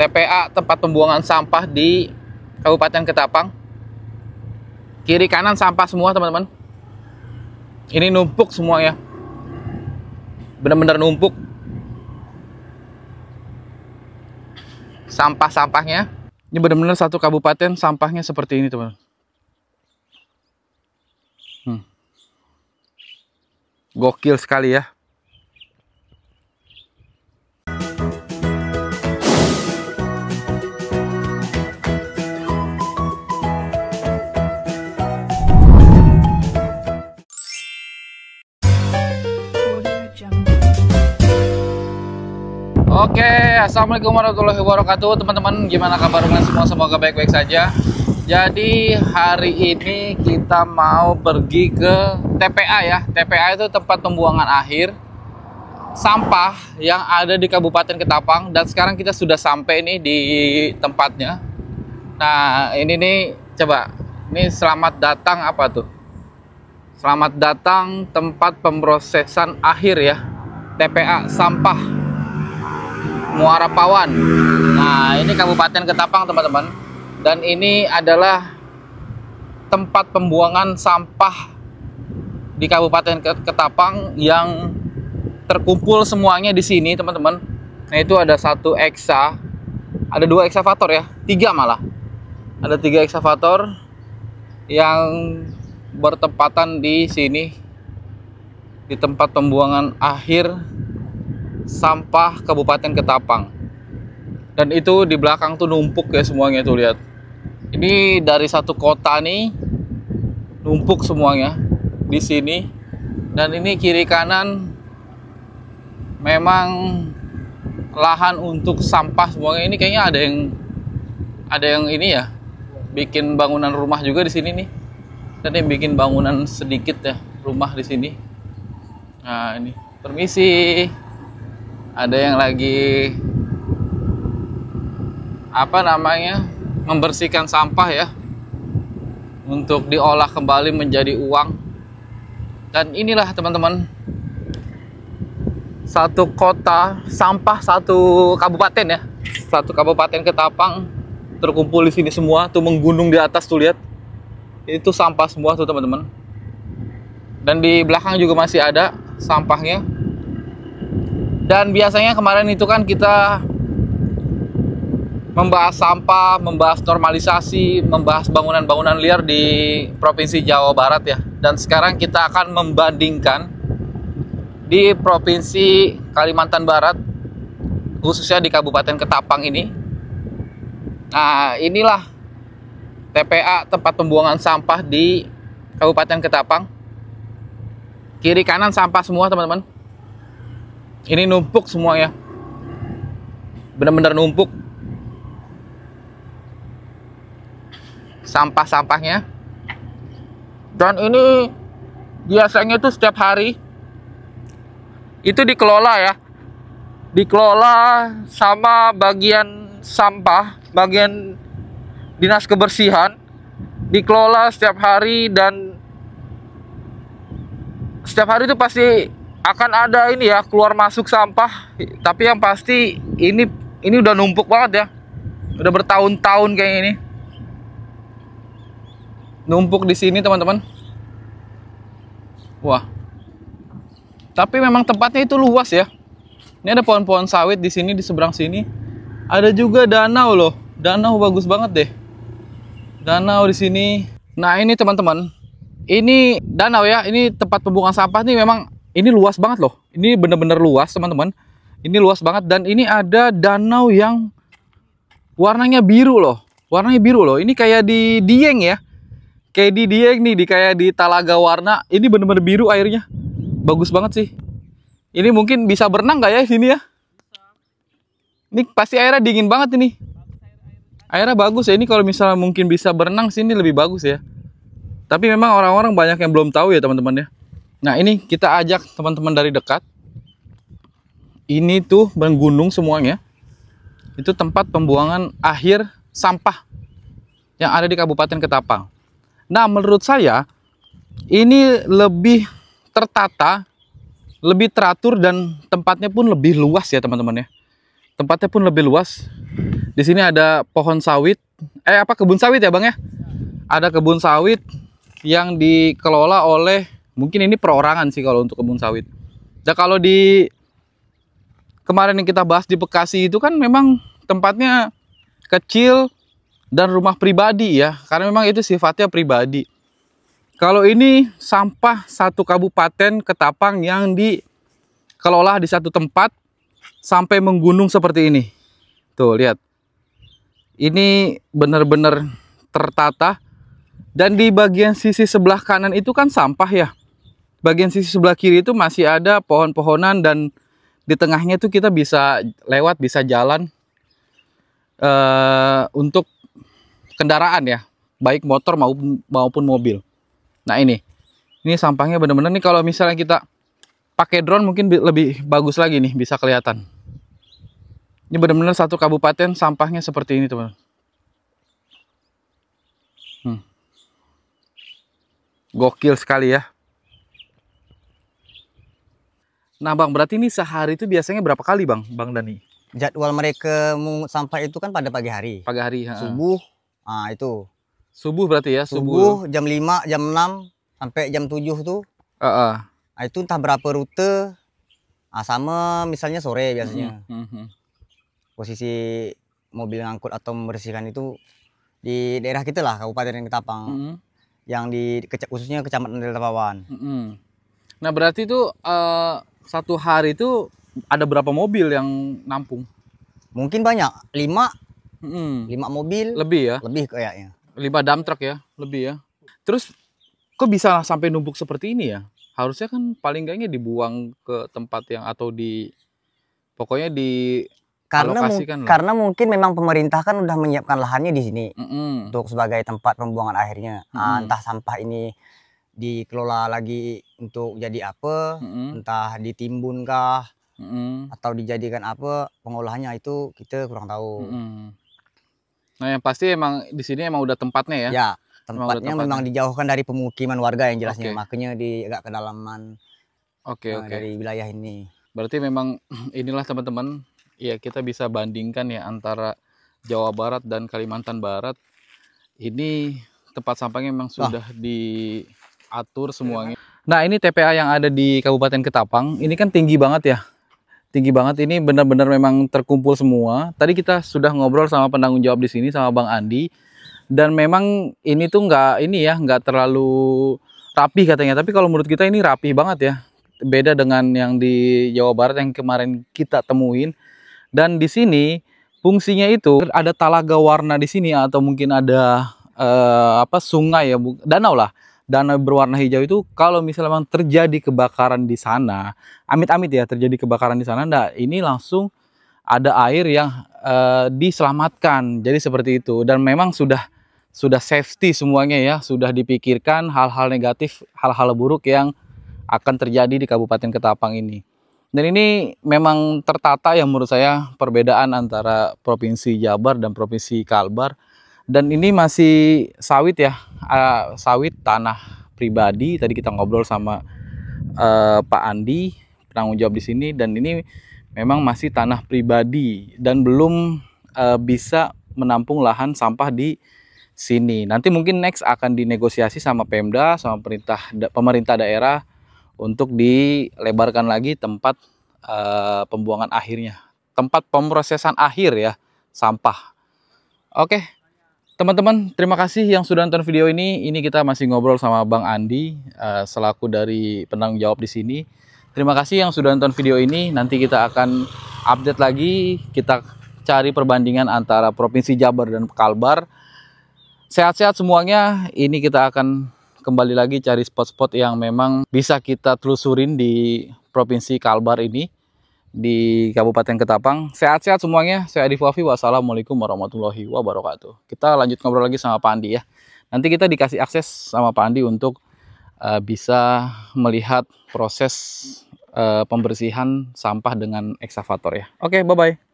TPA tempat pembuangan sampah di Kabupaten Ketapang. Kiri kanan sampah semua teman-teman. Ini numpuk semuanya, benar-benar numpuk sampah-sampahnya. Ini benar-benar satu kabupaten sampahnya seperti ini teman-teman. Gokil sekali ya. Oke, assalamualaikum warahmatullahi wabarakatuh teman-teman. Gimana kabar kalian semua? Semoga baik-baik saja. Jadi hari ini kita mau pergi ke TPA ya. TPA itu tempat pembuangan akhir sampah yang ada di Kabupaten Ketapang. Dan sekarang kita sudah sampai nih di tempatnya. Nah ini nih, coba. Ini selamat datang apa tuh? Selamat datang tempat pemrosesan akhir ya. TPA sampah Muara Pawan. Nah ini Kabupaten Ketapang teman-teman. Dan ini adalah tempat pembuangan sampah di Kabupaten Ketapang yang terkumpul semuanya di sini teman-teman. Nah itu ada satu eksa, ada 2 eksavator ya, 3 malah. Ada 3 eksavator yang bertempatan di sini, di tempat pembuangan akhir sampah Kabupaten Ketapang. Dan itu di belakang tuh numpuk ya semuanya tuh, lihat. Ini dari satu kota nih numpuk semuanya di sini. Dan ini kiri kanan memang lahan untuk sampah semuanya. Ini kayaknya ada yang ini ya, bikin bangunan rumah juga di sini nih. Dan yang bikin bangunan sedikit ya, rumah di sini. Nah, ini. Permisi. Ada yang lagi apa namanya, membersihkan sampah ya, untuk diolah kembali menjadi uang. Dan inilah teman-teman, satu kota sampah, satu kabupaten ya, satu kabupaten Ketapang terkumpul di sini semua tuh, menggunung di atas tuh, lihat. Itu sampah semua tuh teman-teman. Dan di belakang juga masih ada sampahnya. Dan biasanya kemarin itu kan kita membahas sampah, membahas normalisasi, membahas bangunan-bangunan liar di Provinsi Jawa Barat ya. Dan sekarang kita akan membandingkan di Provinsi Kalimantan Barat, khususnya di Kabupaten Ketapang ini. Nah inilah TPA tempat pembuangan sampah di Kabupaten Ketapang. Kiri kanan sampah semua teman-teman. Ini numpuk semuanya, benar-benar numpuk sampah-sampahnya. Dan ini biasanya itu setiap hari itu dikelola ya, dikelola sama bagian sampah, bagian dinas kebersihan, dikelola setiap hari. Dan setiap hari itu pasti akan ada ini ya, keluar masuk sampah. Tapi yang pasti ini udah numpuk banget ya, udah bertahun-tahun kayak ini numpuk di sini teman-teman. Wah, tapi memang tempatnya itu luas ya. Ini ada pohon-pohon sawit di sini, di seberang sini ada juga danau loh. Danau bagus banget deh, danau di sini. Nah ini teman-teman, ini danau ya, ini tempat pembuangan sampah nih. Memang ini luas banget loh. Ini bener-bener luas teman-teman. Ini luas banget. Dan ini ada danau yang warnanya biru loh. Warnanya biru loh. Ini kayak di Dieng ya. Kayak di Dieng nih, kayak di Talaga Warna. Ini bener-bener biru airnya. Bagus banget sih. Ini mungkin bisa berenang nggak ya di sini ya? Ini pasti airnya dingin banget ini. Airnya bagus ya. Ini kalau misalnya mungkin bisa berenang sini lebih bagus ya. Tapi memang orang-orang banyak yang belum tahu ya teman-teman ya. Nah ini kita ajak teman-teman dari dekat. Ini tuh menggunung semuanya. Itu tempat pembuangan akhir sampah yang ada di Kabupaten Ketapang. Nah menurut saya ini lebih tertata, lebih teratur, dan tempatnya pun lebih luas ya teman-teman ya. Tempatnya pun lebih luas. Di sini ada pohon sawit. Kebun sawit ya, Bang ya? Ada kebun sawit yang dikelola oleh, mungkin ini perorangan sih kalau untuk kebun sawit. Dan kalau di kemarin yang kita bahas di Bekasi itu kan memang tempatnya kecil dan rumah pribadi ya, karena memang itu sifatnya pribadi. Kalau ini sampah satu kabupaten Ketapang yang dikelola di satu tempat sampai menggunung seperti ini. Tuh, lihat. Ini benar-benar tertata. Dan di bagian sisi sebelah kanan itu kan sampah ya. Bagian sisi sebelah kiri itu masih ada pohon-pohonan dan di tengahnya itu kita bisa lewat, bisa jalan untuk kendaraan ya, baik motor maupun mobil. Nah ini sampahnya bener-bener nih, kalau misalnya kita pakai drone mungkin lebih bagus lagi nih, bisa kelihatan. Ini bener-bener satu kabupaten sampahnya seperti ini teman. Gokil sekali ya. Nah Bang, berarti ini sehari itu biasanya berapa kali Bang Dani? Jadwal mereka mungut sampah itu kan pada pagi hari. Pagi hari, subuh. Nah, itu. Subuh berarti ya? Subuh jam 5, jam 6 sampai jam 7 tuh. Nah, itu entah berapa rute. Nah, sama misalnya sore biasanya. Posisi mobil ngangkut atau membersihkan itu di daerah kita lah, Kabupaten Ketapang. Yang khususnya Kecamatan Deltapawan. Nah, berarti itu satu hari itu ada berapa mobil yang nampung? Mungkin banyak, 5 mobil. Lebih ya? Lebih kayaknya. 5 dump truck ya? Lebih ya? Terus kok bisa sampai numpuk seperti ini ya? Harusnya kan paling enggaknya dibuang ke tempat yang, atau pokoknya alokasikan. Karena mungkin memang pemerintah kan udah menyiapkan lahannya di sini untuk sebagai tempat pembuangan akhirnya. Entah sampah ini dikelola lagi untuk jadi apa, entah ditimbunkah, atau dijadikan apa pengolahannya, itu kita kurang tahu. Nah yang pasti emang di sini emang udah tempatnya ya? Ya, tempatnya memang dijauhkan dari pemukiman warga yang jelasnya, makanya agak kedalaman dari wilayah ini. Berarti memang inilah teman-teman, ya kita bisa bandingkan ya antara Jawa Barat dan Kalimantan Barat. Ini tempat sampahnya memang sudah diatur semuanya. Nah ini TPA yang ada di Kabupaten Ketapang, ini kan tinggi banget ya. Tinggi banget, ini benar-benar memang terkumpul semua. Tadi kita sudah ngobrol sama penanggung jawab di sini, sama Bang Andi. Dan memang ini tuh nggak terlalu rapi katanya. Tapi kalau menurut kita ini rapi banget ya. Beda dengan yang di Jawa Barat yang kemarin kita temuin. Dan di sini fungsinya itu ada talaga warna di sini, atau mungkin ada sungai ya, danau lah. Danau berwarna hijau itu kalau misalnya memang terjadi kebakaran di sana, amit-amit ya terjadi kebakaran di sana, ini langsung ada air yang diselamatkan. Jadi seperti itu, dan memang sudah safety semuanya ya, sudah dipikirkan hal-hal negatif, hal-hal buruk yang akan terjadi di Kabupaten Ketapang ini. Dan ini memang tertata yang menurut saya perbedaan antara Provinsi Jabar dan Provinsi Kalbar. Dan ini masih sawit ya, sawit tanah pribadi. Tadi kita ngobrol sama Pak Andi, penanggung jawab di sini, dan ini memang masih tanah pribadi dan belum bisa menampung lahan sampah di sini. Nanti mungkin next akan dinegosiasi sama Pemda, sama pemerintah daerah untuk dilebarkan lagi tempat pembuangan akhirnya, tempat pemrosesan akhir ya sampah. Oke. Teman-teman, terima kasih yang sudah nonton video ini. Ini kita masih ngobrol sama Bang Andi selaku dari penanggung jawab di sini. Terima kasih yang sudah nonton video ini. Nanti kita akan update lagi. Kita cari perbandingan antara Provinsi Jabar dan Kalbar. Sehat-sehat semuanya. Ini kita akan kembali lagi cari spot-spot yang memang bisa kita telusurin di Provinsi Kalbar ini, di Kabupaten Ketapang. Sehat-sehat semuanya. Saya Adi Fuafi. Wassalamualaikum warahmatullahi wabarakatuh. Kita lanjut ngobrol lagi sama Pak Andi ya. Nanti kita dikasih akses sama Pak Andi untuk bisa melihat proses pembersihan sampah dengan eksavator ya. Oke, bye-bye.